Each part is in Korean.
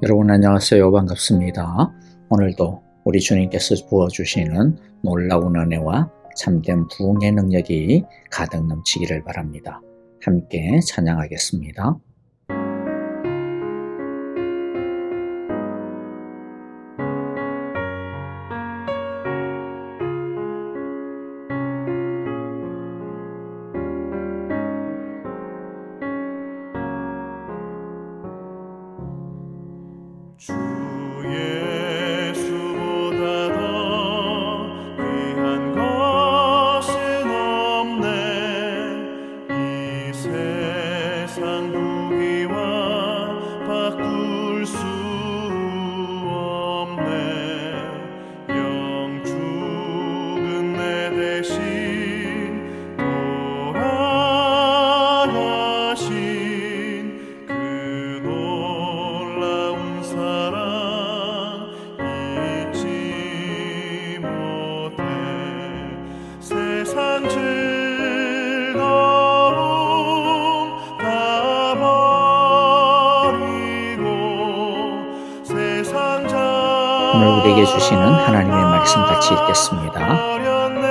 여러분 안녕하세요. 반갑습니다. 오늘도 우리 주님께서 부어주시는 놀라운 은혜와 참된 부흥의 능력이 가득 넘치기를 바랍니다. 함께 찬양하겠습니다. 주 예수보다 더 귀한 것은 없네. 이 세상 부귀와 바꿀 수 없네. 영 죽은 내 대신 돌아가신 그 놀라운 사랑 잊지 못해. 세상 즐거움 다 버리고 세상 오늘 우리에게 주시는 하나님의 말씀 같이 읽겠습니다. 버렸네.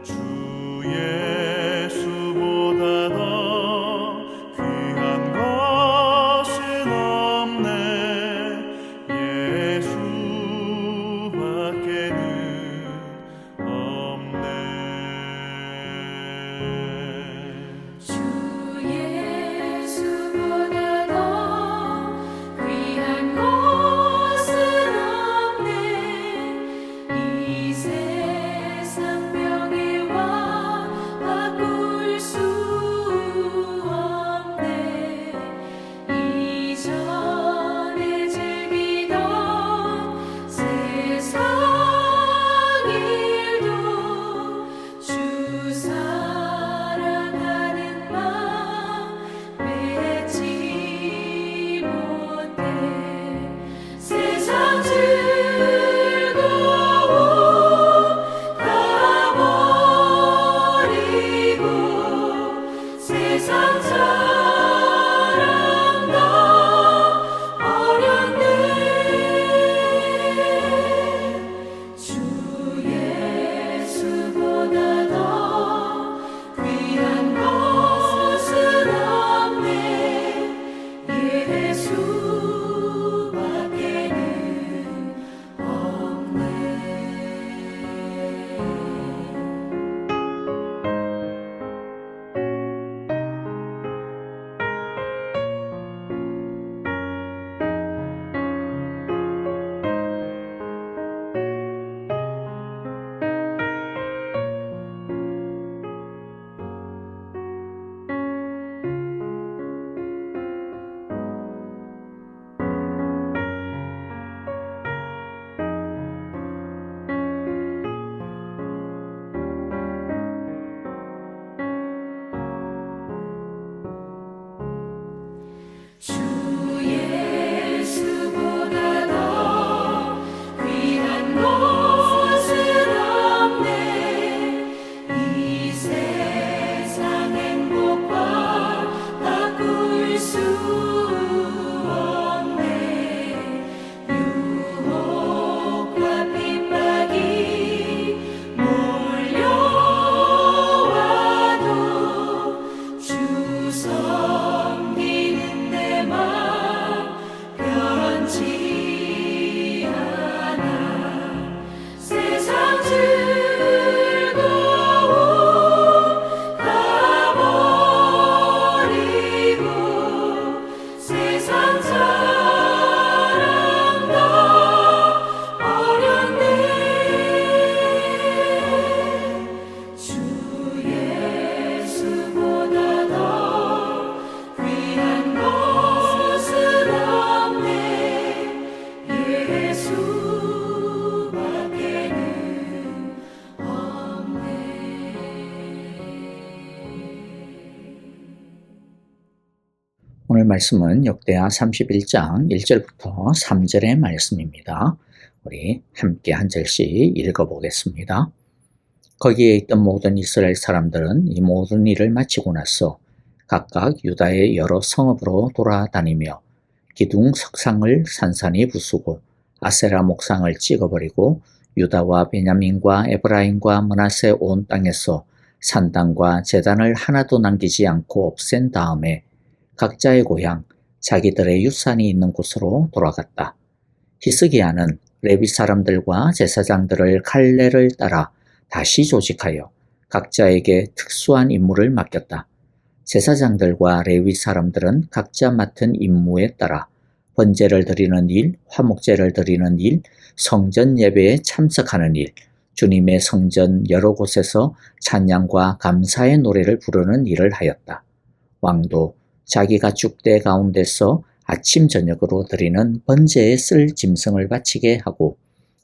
주 예수보다 더 귀한 것은 없네. 예수밖에는 없네. 주 예수보다 더 귀한 것은 없네. 이 세상 명예와 바꿀 수 없네. 이전에 즐기던 세상 일도 주 사랑하는 마음 맺지 못해. 세상 즐거움 다 버리고 세상 사랑 다 버렸네. 주 예수보다 더 귀한 것은 없네. 예수밖에는 없네. 주 예수보다 더 귀한 것은 없네. 이 세상 행복과 바꿀 수 없네. 유혹과 핍박이 몰려와도 주 섬기는 내 맘 변치 않아. 세상 즐거움 다 버리고 세상 사랑 다 버렸네. 주 예수보다 더 귀한 것은 없네. 예수밖에는 없네. 오늘 말씀은 역대하 31장 1절부터 3절의 말씀입니다. 우리 함께 한 절씩 읽어보겠습니다. 거기에 있던 모든 이스라엘 사람들은 이 모든 일을 마치고 나서 각각 유다의 여러 성읍으로 돌아다니며 기둥 석상을 산산히 부수고 아세라 목상을 찍어버리고 유다와 베냐민과 에브라임과 므낫세 온 땅에서 산당과 제단을 하나도 남기지 않고 없앤 다음에 각자의 고향 자기들의 유산이 있는 곳으로 돌아갔다. 히스기야는 레위 사람들과 제사장들을 갈래를 따라 다시 조직하여 각자에게 특수한 임무를 맡겼다. 제사장들과 레위 사람들은 각자 맡은 임무에 따라 번제를 드리는 일, 화목제를 드리는 일, 성전 예배에 참석하는 일, 주님의 성전 여러 곳에서 찬양과 감사의 노래를 부르는 일을 하였다. 왕도 자기가 죽대 가운데서 아침 저녁으로 드리는 번제에 쓸 짐승을 바치게 하고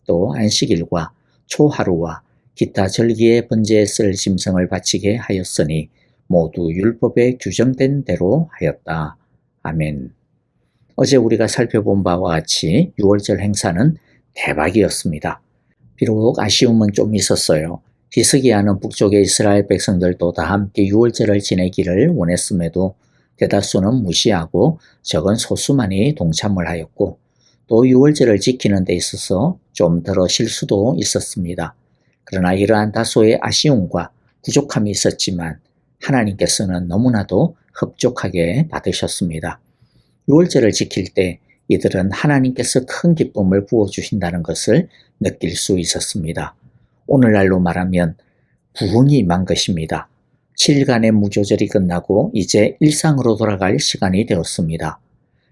또 안식일과 초하루와 기타 절기의 번제에 쓸 짐승을 바치게 하였으니 모두 율법에 규정된 대로 하였다. 아멘. 어제 우리가 살펴본 바와 같이 유월절 행사는 대박이었습니다. 비록 아쉬움은 좀 있었어요. 히스기야는 북쪽의 이스라엘 백성들도 다 함께 유월절을 지내기를 원했음에도 대다수는 무시하고 적은 소수만이 동참을 하였고 또 유월절을 지키는 데 있어서 좀 덜어 실수도 있었습니다. 그러나 이러한 다소의 아쉬움과 부족함이 있었지만 하나님께서는 너무나도 흡족하게 받으셨습니다. 유월절을 지킬 때 이들은 하나님께서 큰 기쁨을 부어주신다는 것을 느낄 수 있었습니다. 오늘날로 말하면 부흥이 임한 것입니다. 7일간의 무교절이 끝나고 이제 일상으로 돌아갈 시간이 되었습니다.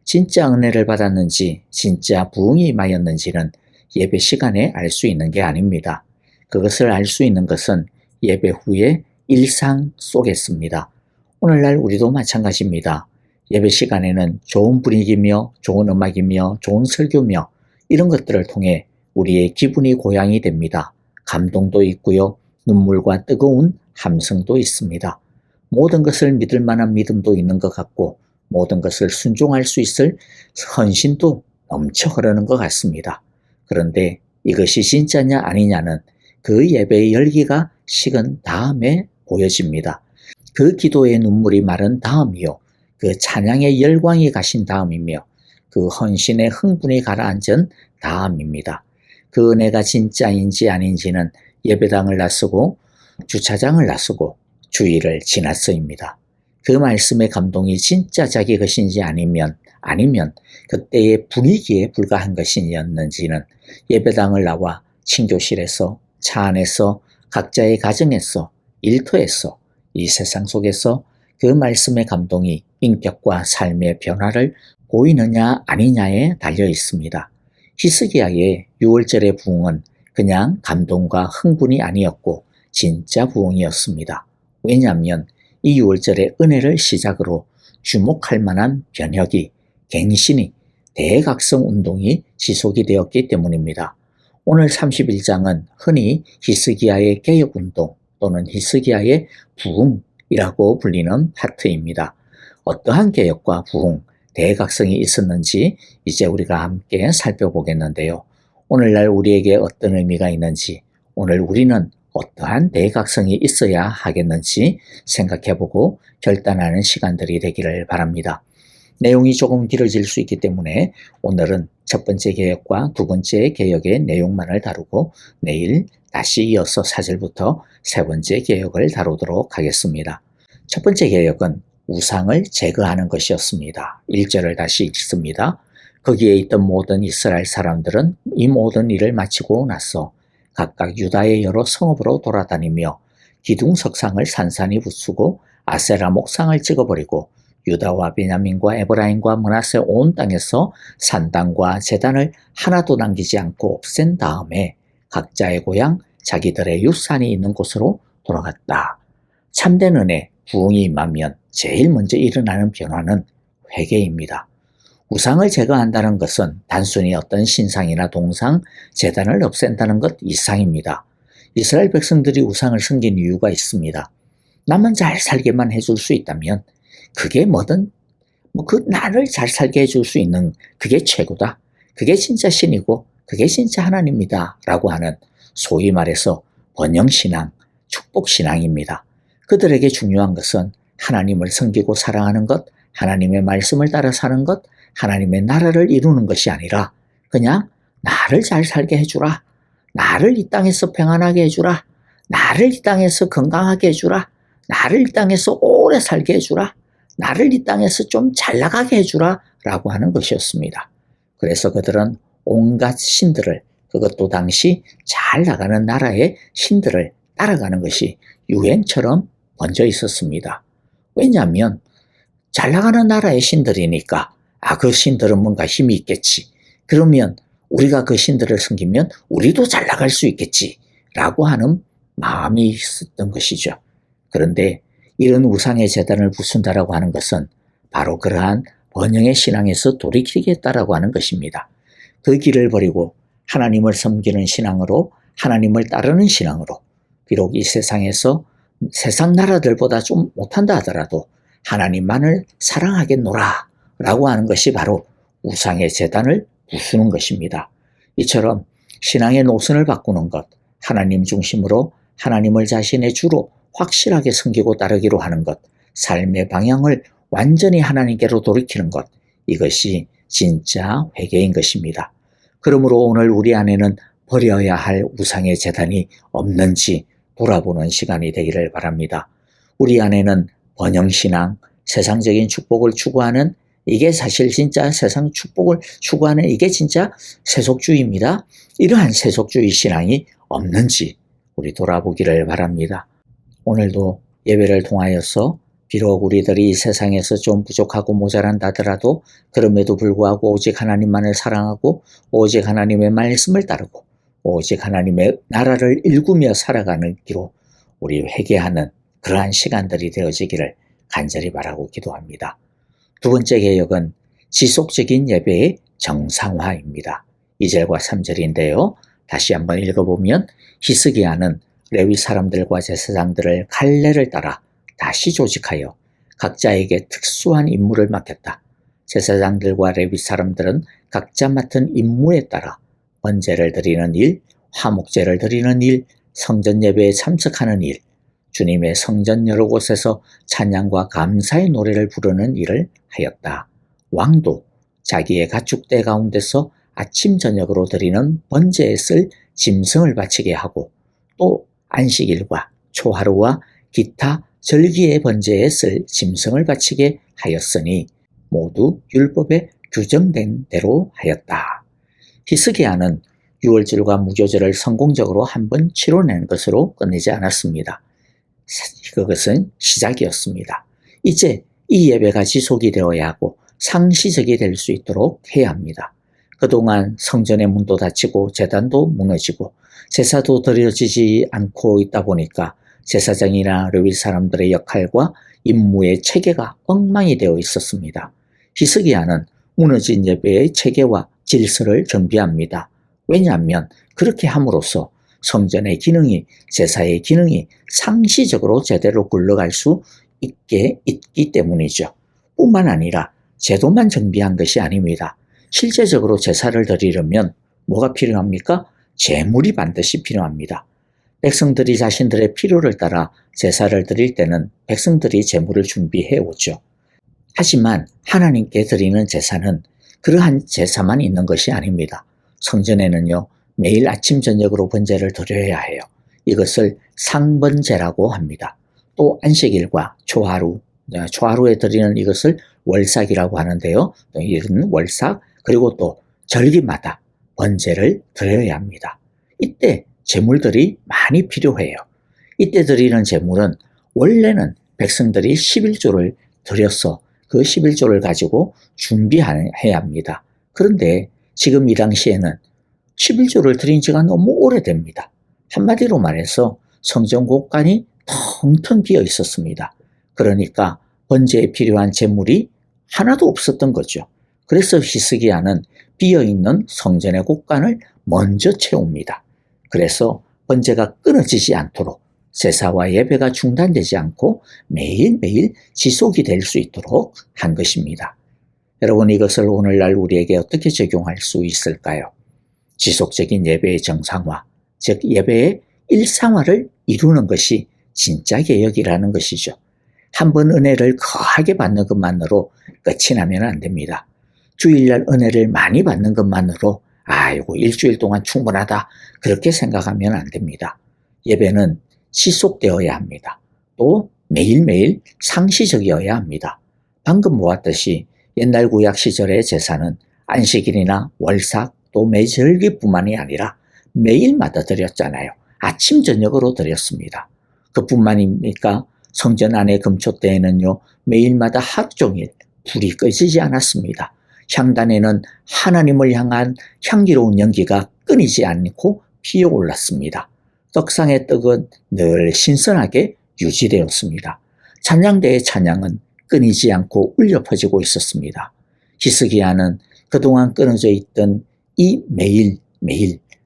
진짜 은혜를 받았는지 진짜 부흥이 임하였는지는 예배 시간에 알 수 있는 게 아닙니다. 그것을 알 수 있는 것은 예배 후의 일상 속에 있습니다. 오늘날 우리도 마찬가지입니다. 예배 시간에는 좋은 분위기며 좋은 음악이며 좋은 설교며 이런 것들을 통해 우리의 기분이 고양이 됩니다. 감동도 있고요. 눈물과 뜨거운 함성도 있습니다. 모든 것을 믿을 만한 믿음도 있는 것 같고 모든 것을 순종할 수 있을 헌신도 넘쳐 흐르는 것 같습니다. 그런데 이것이 진짜냐 아니냐는 그 예배의 열기가 식은 다음에 보여집니다. 그 기도의 눈물이 마른 다음이요. 그 찬양의 열광이 가신 다음이며 그 헌신의 흥분이 가라앉은 다음입니다. 그 은혜가 진짜인지 아닌지는 예배당을 나서고 주차장을 나서고 주일을 지났어입니다. 그 말씀의 감동이 진짜 자기 것인지 아니면 그때의 분위기에 불과한 것이었는지는 예배당을 나와 친교실에서 차 안에서 각자의 가정에서 일터에서 이 세상 속에서 그 말씀의 감동이 인격과 삶의 변화를 보이느냐 아니냐에 달려 있습니다. 히스기야의 유월절의 부흥은 그냥 감동과 흥분이 아니었고 진짜 부흥이었습니다. 왜냐하면 이 유월절의 은혜를 시작으로 주목할 만한 변혁이, 갱신이, 대각성 운동이 지속이 되었기 때문입니다. 오늘 31장은 흔히 히스기야의 개혁운동 또는 히스기야의 부흥이라고 불리는 파트입니다. 어떠한 개혁과 부흥, 대각성이 있었는지 이제 우리가 함께 살펴보겠는데요. 오늘날 우리에게 어떤 의미가 있는지, 오늘 우리는 어떠한 대각성이 있어야 하겠는지 생각해보고 결단하는 시간들이 되기를 바랍니다. 내용이 조금 길어질 수 있기 때문에 오늘은 첫 번째 개혁과 두 번째 개혁의 내용만을 다루고 내일 다시 이어서 4절부터 세 번째 개혁을 다루도록 하겠습니다. 첫 번째 개혁은 우상을 제거하는 것이었습니다. 1절을 다시 읽습니다. 거기에 있던 모든 이스라엘 사람들은 이 모든 일을 마치고 나서 각각 유다의 여러 성읍으로 돌아다니며 기둥 석상을 산산히 부수고 아세라 목상을 찍어버리고 유다와 베냐민과 에브라임과 므낫세 온 땅에서 산당과 제단을 하나도 남기지 않고 없앤 다음에 각자의 고향 자기들의 유산이 있는 곳으로 돌아갔다. 참된 은혜, 부흥이 임하면 제일 먼저 일어나는 변화는 회개입니다. 우상을 제거한다는 것은 단순히 어떤 신상이나 동상, 제단을 없앤다는 것 이상입니다. 이스라엘 백성들이 우상을 섬긴 이유가 있습니다. 나만 잘 살게만 해줄 수 있다면 그게 뭐든 나를 잘 살게 해줄 수 있는 그게 최고다. 그게 진짜 신이고 그게 진짜 하나님이다 라고 하는 소위 말해서 번영신앙, 축복신앙입니다. 그들에게 중요한 것은 하나님을 섬기고 사랑하는 것, 하나님의 말씀을 따라 사는 것, 하나님의 나라를 이루는 것이 아니라 그냥 나를 잘 살게 해주라, 나를 이 땅에서 평안하게 해주라, 나를 이 땅에서 건강하게 해주라, 나를 이 땅에서 오래 살게 해주라, 나를 이 땅에서 좀 잘 나가게 해주라 라고 하는 것이었습니다. 그래서 그들은 온갖 신들을, 그것도 당시 잘 나가는 나라의 신들을 따라가는 것이 유행처럼 번져 있었습니다. 왜냐하면 잘 나가는 나라의 신들이니까 그 신들은 뭔가 힘이 있겠지. 그러면 우리가 그 신들을 섬기면 우리도 잘 나갈 수 있겠지 라고 하는 마음이 있었던 것이죠. 그런데 이런 우상의 제단을 부순다라고 하는 것은 바로 그러한 번영의 신앙에서 돌이키겠다라고 하는 것입니다. 그 길을 버리고 하나님을 섬기는 신앙으로, 하나님을 따르는 신앙으로, 비록 이 세상에서 세상 나라들보다 좀 못한다 하더라도 하나님만을 사랑하겠노라 라고 하는 것이 바로 우상의 제단을 부수는 것입니다. 이처럼 신앙의 노선을 바꾸는 것, 하나님 중심으로 하나님을 자신의 주로 확실하게 섬기고 따르기로 하는 것, 삶의 방향을 완전히 하나님께로 돌이키는 것, 이것이 진짜 회개인 것입니다. 그러므로 오늘 우리 안에는 버려야 할 우상의 제단이 없는지 돌아보는 시간이 되기를 바랍니다. 우리 안에는 번영신앙, 세상적인 축복을 추구하는, 이게 사실 진짜 세상 축복을 추구하는 이게 진짜 세속주의입니다. 이러한 세속주의 신앙이 없는지 우리 돌아보기를 바랍니다. 오늘도 예배를 통하여서 비록 우리들이 이 세상에서 좀 부족하고 모자란다 하더라도 그럼에도 불구하고 오직 하나님만을 사랑하고 오직 하나님의 말씀을 따르고 오직 하나님의 나라를 일구며 살아가는 기로 우리 회개하는 그러한 시간들이 되어지기를 간절히 바라고 기도합니다. 두 번째 개혁은 지속적인 예배의 정상화입니다. 2절과 3절인데요. 다시 한번 읽어보면 히스기야는 레위 사람들과 제사장들을 갈래를 따라 다시 조직하여 각자에게 특수한 임무를 맡겼다. 제사장들과 레위 사람들은 각자 맡은 임무에 따라 번제를 드리는 일, 화목제를 드리는 일, 성전 예배에 참석하는 일, 주님의 성전 여러 곳에서 찬양과 감사의 노래를 부르는 일을 하였다. 왕도 자기의 가축대 가운데서 아침 저녁으로 드리는 번제에 쓸 짐승을 바치게 하고 또 안식일과 초하루와 기타 절기의 번제에 쓸 짐승을 바치게 하였으니 모두 율법에 규정된 대로 하였다. 히스기야는 유월절과 무교절을 성공적으로 한번 치러낸 것으로 끝내지 않았습니다. 그것은 시작이었습니다. 이제 이 예배가 지속이 되어야 하고 상시적이 될 수 있도록 해야 합니다. 그동안 성전의 문도 닫히고 제단도 무너지고 제사도 드려지지 않고 있다 보니까 제사장이나 레위 사람들의 역할과 임무의 체계가 엉망이 되어 있었습니다. 히스기야는 무너진 예배의 체계와 질서를 정비합니다. 왜냐하면 그렇게 함으로써 성전의 기능이, 제사의 기능이 상시적으로 제대로 굴러갈 수 있게 있기 때문이죠. 뿐만 아니라 제도만 정비한 것이 아닙니다. 실제적으로 제사를 드리려면 뭐가 필요합니까? 제물이 반드시 필요합니다. 백성들이 자신들의 필요를 따라 제사를 드릴 때는 백성들이 제물을 준비해 오죠. 하지만 하나님께 드리는 제사는 그러한 제사만 있는 것이 아닙니다. 성전에는요, 매일 아침 저녁으로 번제를 드려야 해요. 이것을 상번제라고 합니다. 또 안식일과 초하루에 드리는 이것을 월삭이라고 하는데요. 이런 월삭, 그리고 또 절기마다 번제를 드려야 합니다. 이때 제물들이 많이 필요해요. 이때 드리는 제물은 원래는 백성들이 11조를 드려서 그 11조를 가지고 준비해야 합니다. 그런데 지금 이 당시에는 11조를 드린 지가 너무 오래됩니다. 한마디로 말해서 성전 곳간이 텅텅 비어 있었습니다. 그러니까 번제에 필요한 제물이 하나도 없었던 거죠. 그래서 히스기야는 비어있는 성전의 곳간을 먼저 채웁니다. 그래서 번제가 끊어지지 않도록 제사와 예배가 중단되지 않고 매일매일 지속이 될 수 있도록 한 것입니다. 여러분, 이것을 오늘날 우리에게 어떻게 적용할 수 있을까요? 지속적인 예배의 정상화, 즉 예배의 일상화를 이루는 것이 진짜 개혁이라는 것이죠. 한 번 은혜를 거하게 받는 것만으로 끝이 나면 안 됩니다. 주일날 은혜를 많이 받는 것만으로 아이고 일주일 동안 충분하다 그렇게 생각하면 안 됩니다. 예배는 지속되어야 합니다. 또 매일매일 상시적이어야 합니다. 방금 보았듯이 옛날 구약 시절의 제사는 안식일이나 월삭 또 매절기뿐만이 아니라 매일마다 드렸잖아요. 아침 저녁으로 드렸습니다. 그뿐만입니까? 성전 안의 금초대에는요 매일마다 하루 종일 불이 꺼지지 않았습니다. 향단에는 하나님을 향한 향기로운 연기가 끊이지 않고 피어올랐습니다. 떡상의 떡은 늘 신선하게 유지되었습니다. 찬양대의 찬양은 끊이지 않고 울려 퍼지고 있었습니다. 히스기야는 그동안 끊어져 있던 이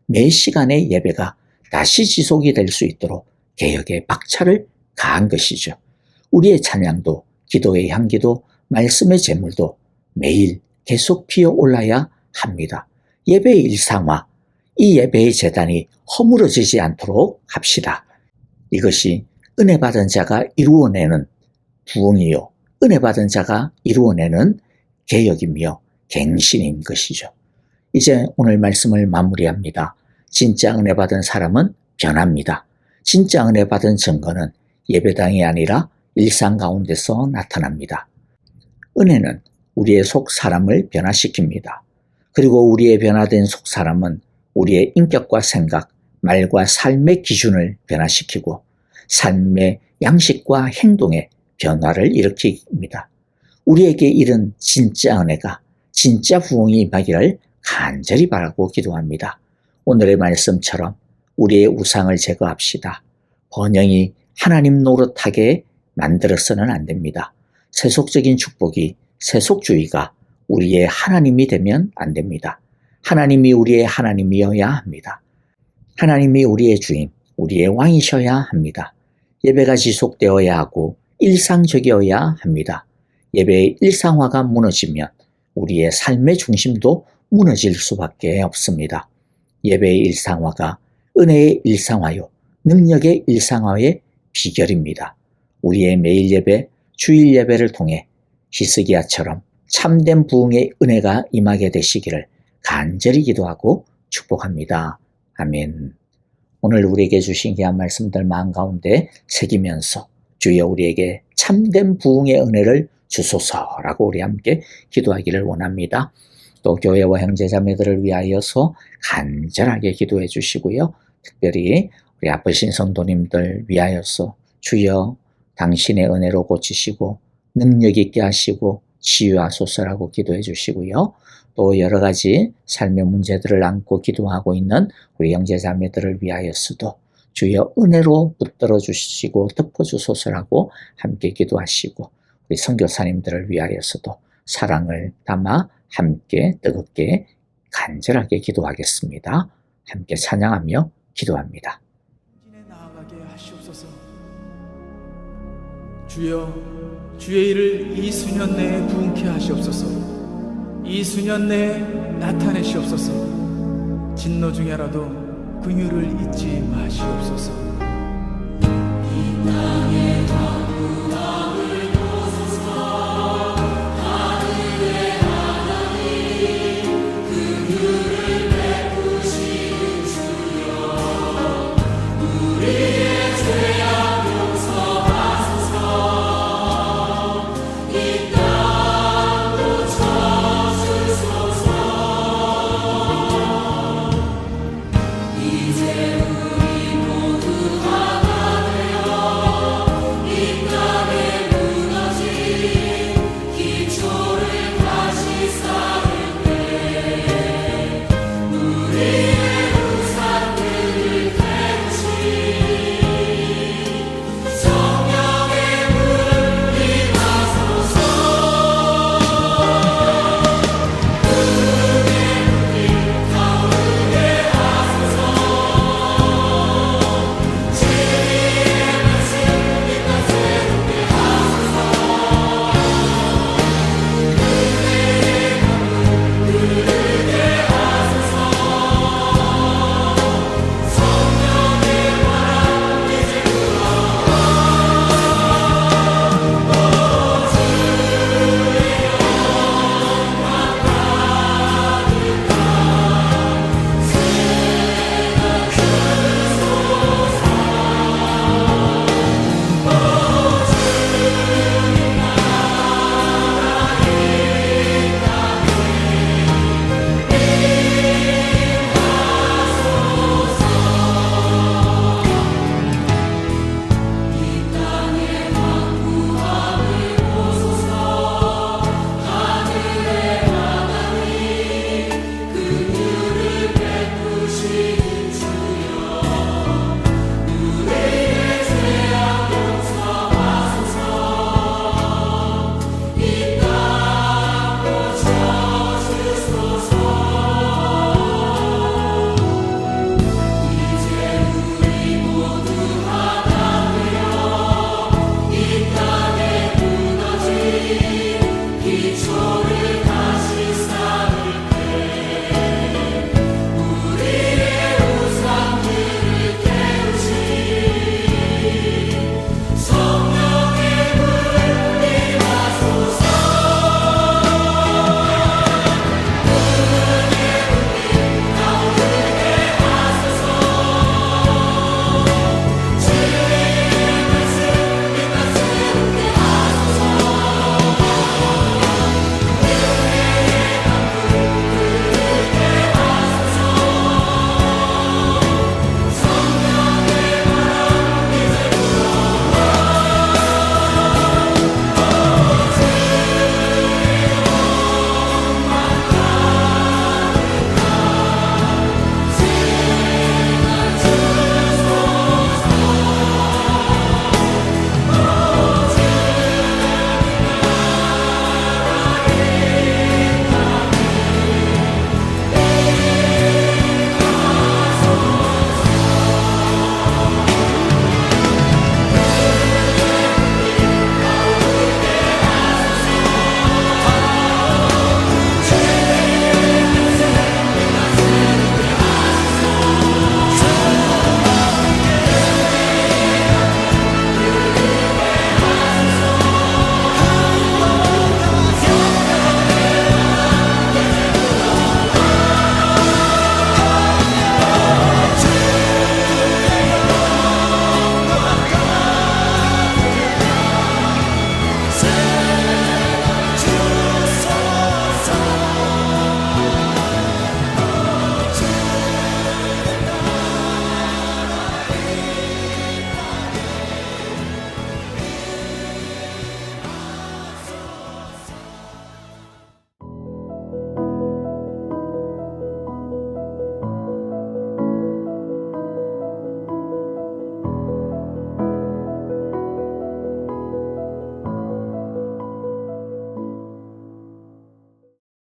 매 시간의 예배가 다시 지속이 될 수 있도록 개혁의 박차를 가한 것이죠. 우리의 찬양도 기도의 향기도 말씀의 제물도 매일 계속 피어올라야 합니다. 예배의 일상화, 이 예배의 재단이 허물어지지 않도록 합시다. 이것이 은혜 받은 자가 이루어내는 부흥이요. 은혜 받은 자가 이루어내는 개혁이며 갱신인 것이죠. 이제 오늘 말씀을 마무리합니다. 진짜 은혜 받은 사람은 변합니다. 진짜 은혜 받은 증거는 예배당이 아니라 일상 가운데서 나타납니다. 은혜는 우리의 속 사람을 변화시킵니다. 그리고 우리의 변화된 속 사람은 우리의 인격과 생각, 말과 삶의 기준을 변화시키고 삶의 양식과 행동의 변화를 일으킵니다. 우리에게 이른 진짜 은혜가 진짜 부흥이 임하기를 간절히 바라고 기도합니다. 오늘의 말씀처럼 우리의 우상을 제거합시다. 번영이 하나님 노릇하게 만들어서는 안 됩니다. 세속적인 축복이 세속주의가 우리의 하나님이 되면 안 됩니다. 하나님이 우리의 하나님이어야 합니다. 하나님이 우리의 주인, 우리의 왕이셔야 합니다. 예배가 지속되어야 하고 일상적이어야 합니다. 예배의 일상화가 무너지면 우리의 삶의 중심도 무너질 수밖에 없습니다. 예배의 일상화가 은혜의 일상화요, 능력의 일상화의 비결입니다. 우리의 매일 예배, 주일 예배를 통해 히스기야처럼 참된 부흥의 은혜가 임하게 되시기를 간절히 기도하고 축복합니다. 아멘. 오늘 우리에게 주신 귀한 말씀들 마음 가운데 새기면서 주여 우리에게 참된 부흥의 은혜를 주소서라고 우리 함께 기도하기를 원합니다. 또 교회와 형제자매들을 위하여서 간절하게 기도해 주시고요. 특별히 우리 아프신 성도님들 위하여서 주여 당신의 은혜로 고치시고 능력 있게 하시고 치유하소서라고 기도해 주시고요. 또 여러 가지 삶의 문제들을 안고 기도하고 있는 우리 형제자매들을 위하여서도 주여 은혜로 붙들어 주시고 덮어 주소서라고 함께 기도하시고 우리 선교사님들을 위하여서도 사랑을 담아 함께 뜨겁게 간절하게 기도하겠습니다. 함께 찬양하며 기도합니다. 나아가게 하시옵소서. 주여 주의 일을 이 수년 내에 부흥케 하시옵소서. 이 수년 내에 나타내시옵소서. 진노 중에라도 긍휼을 잊지 마시옵소서. 이 땅에